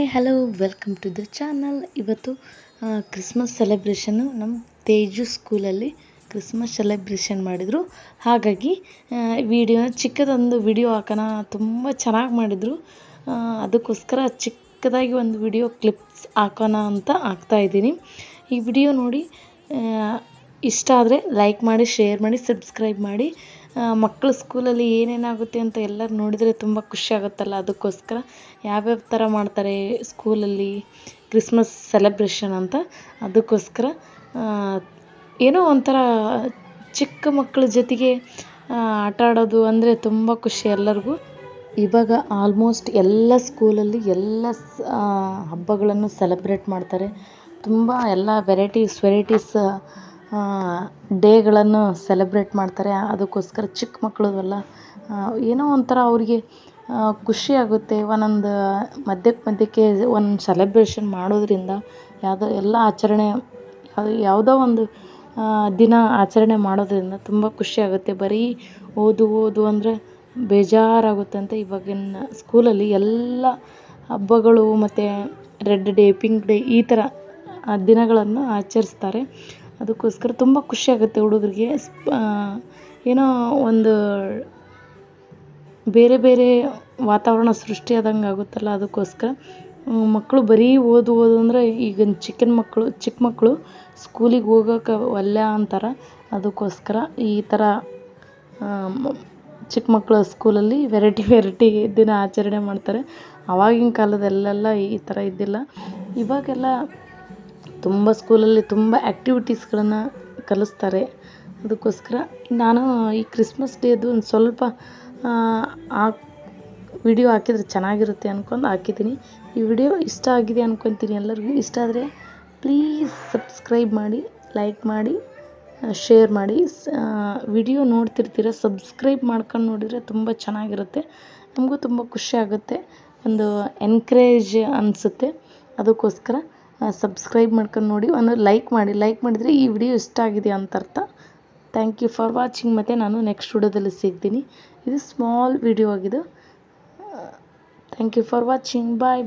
Hi hello welcome to the channel. ಇವತ್ತು Christmas ಸೆಲೆಬ್ರೇಷನ್ನು ನಮ್ಮ ತೇಜು ಸ್ಕೂಲಲ್ಲಿ ಕ್ರಿಸ್ಮಸ್ ಸೆಲೆಬ್ರೇಷನ್ ಮಾಡಿದರು. ಹಾಗಾಗಿ ಚಿಕ್ಕದೊಂದು ವಿಡಿಯೋ ಹಾಕೋಣ, ತುಂಬ ಚೆನ್ನಾಗಿ ಮಾಡಿದರು. ಅದಕ್ಕೋಸ್ಕರ ಚಿಕ್ಕದಾಗಿ ಒಂದು ವಿಡಿಯೋ ಕ್ಲಿಪ್ಸ್ ಹಾಕೋಣ ಅಂತ ಹಾಕ್ತಾಯಿದ್ದೀನಿ. ಈ ವಿಡಿಯೋ ನೋಡಿ ಇಷ್ಟ ಆದರೆ ಲೈಕ್ ಮಾಡಿ, ಶೇರ್ ಮಾಡಿ, ಸಬ್ಸ್ಕ್ರೈಬ್ ಮಾಡಿ. ಮಕ್ಕಳ ಸ್ಕೂಲಲ್ಲಿ ಏನೇನಾಗುತ್ತೆ ಅಂತ ಎಲ್ಲರೂ ನೋಡಿದರೆ ತುಂಬ ಖುಷಿ ಆಗುತ್ತಲ್ಲ, ಅದಕ್ಕೋಸ್ಕರ ಯಾವ್ಯಾವ ಥರ ಮಾಡ್ತಾರೆ ಸ್ಕೂಲಲ್ಲಿ ಕ್ರಿಸ್ಮಸ್ ಸೆಲೆಬ್ರೇಷನ್ ಅಂತ. ಅದಕ್ಕೋಸ್ಕರ ಏನೋ ಒಂಥರ ಚಿಕ್ಕ ಮಕ್ಕಳ ಜೊತೆಗೆ ಆಟ ಆಡೋದು ಅಂದರೆ ತುಂಬ ಖುಷಿ ಎಲ್ಲರಿಗೂ. ಇವಾಗ ಆಲ್ಮೋಸ್ಟ್ ಎಲ್ಲ ಸ್ಕೂಲಲ್ಲಿ ಎಲ್ಲ ಹಬ್ಬಗಳನ್ನು ಸೆಲೆಬ್ರೇಟ್ ಮಾಡ್ತಾರೆ. ತುಂಬ ಎಲ್ಲ ವೆರೈಟೀಸ್ ಡೇಗಳನ್ನು ಸೆಲೆಬ್ರೇಟ್ ಮಾಡ್ತಾರೆ. ಅದಕ್ಕೋಸ್ಕರ ಚಿಕ್ಕ ಮಕ್ಕಳು ಏನೋ ಒಂಥರ ಅವ್ರಿಗೆ ಖುಷಿಯಾಗುತ್ತೆ. ಒಂದೊಂದು ಮಧ್ಯಕ್ಕೆ ಒಂದು ಸೆಲೆಬ್ರೇಷನ್ ಮಾಡೋದ್ರಿಂದ ಎಲ್ಲ ಆಚರಣೆ ಯಾವುದೋ ಒಂದು ದಿನ ಆಚರಣೆ ಮಾಡೋದ್ರಿಂದ ತುಂಬ ಖುಷಿಯಾಗುತ್ತೆ. ಬರೀ ಓದು ಅಂದರೆ ಬೇಜಾರಾಗುತ್ತೆ ಅಂತ ಇವಾಗಿನ ಸ್ಕೂಲಲ್ಲಿ ಎಲ್ಲ ಹಬ್ಬಗಳು ಮತ್ತು ರೆಡ್ ಡೇ, ಪಿಂಕ್ ಡೇ ಈ ಥರ ದಿನಗಳನ್ನು ಆಚರಿಸ್ತಾರೆ. ಅದಕ್ಕೋಸ್ಕರ ತುಂಬ ಖುಷಿಯಾಗುತ್ತೆ ಹುಡುಗರಿಗೆ. ಏನೋ ಒಂದು ಬೇರೆ ವಾತಾವರಣ ಸೃಷ್ಟಿಯಾದಂಗೆ ಆಗುತ್ತಲ್ಲ, ಅದಕ್ಕೋಸ್ಕರ ಮಕ್ಕಳು ಬರೀ ಓದು ಅಂದರೆ ಈಗಿನ ಚಿಕ್ಕ ಮಕ್ಕಳು ಸ್ಕೂಲಿಗೆ ಹೋಗೋಕೆ ಒಲ್ಲೆ ಅಂತಾರೆ. ಅದಕ್ಕೋಸ್ಕರ ಈ ಥರ ಚಿಕ್ಕ ಮಕ್ಕಳ ಸ್ಕೂಲಲ್ಲಿ ವೆರೈಟಿ ದಿನ ಆಚರಣೆ ಮಾಡ್ತಾರೆ. ಆವಾಗಿನ ಕಾಲದಲ್ಲೆಲ್ಲ ಈ ಥರ ಇದ್ದಿಲ್ಲ. ಇವಾಗೆಲ್ಲ ತುಂಬ ಸ್ಕೂಲಲ್ಲಿ ತುಂಬ ಆ್ಯಕ್ಟಿವಿಟೀಸ್ಗಳನ್ನು ಕಲಿಸ್ತಾರೆ. ಅದಕ್ಕೋಸ್ಕರ ನಾನು ಈ ಕ್ರಿಸ್ಮಸ್ ಡೇದು ಒಂದು ಸ್ವಲ್ಪ ವಿಡಿಯೋ ಹಾಕಿದರೆ ಚೆನ್ನಾಗಿರುತ್ತೆ ಅಂದ್ಕೊಂಡು ಹಾಕಿದ್ದೀನಿ. ಈ ವಿಡಿಯೋ ಇಷ್ಟ ಆಗಿದೆ ಅಂದ್ಕೊತೀನಿ. ಎಲ್ಲರಿಗೂ ಇಷ್ಟ ಆದರೆ ಪ್ಲೀಸ್ ಸಬ್ಸ್ಕ್ರೈಬ್ ಮಾಡಿ, ಲೈಕ್ ಮಾಡಿ, ಶೇರ್ ಮಾಡಿ. ವಿಡಿಯೋ ನೋಡ್ತಿರ್ತೀರ, ಸಬ್ಸ್ಕ್ರೈಬ್ ಮಾಡ್ಕೊಂಡು ನೋಡಿದರೆ ತುಂಬ ಚೆನ್ನಾಗಿರುತ್ತೆ. ನಮಗೂ ತುಂಬ ಖುಷಿ ಆಗುತ್ತೆ, ಒಂದು ಎನ್ಕರೇಜ್ ಅನಿಸುತ್ತೆ. ಅದಕ್ಕೋಸ್ಕರ ಸಬ್ಸ್ಕ್ರೈಬ್ ಮಾಡ್ಕೊಂಡು ನೋಡಿ, ಒಂದು ಲೈಕ್ ಮಾಡಿ. ಲೈಕ್ ಮಾಡಿದರೆ ಈ ವಿಡಿಯೋ ಇಷ್ಟ ಆಗಿದೆ ಅಂತ ಅರ್ಥ. Thank you for watching. ಮತ್ತು ನಾನು ನೆಕ್ಸ್ಟ್ ವಿಡಿಯೋದಲ್ಲಿ ಸಿಗ್ತೀನಿ. ಇದು ಸ್ಮಾಲ್ ವಿಡಿಯೋ ಆಗಿದೆ. Thank you for watching. Bye.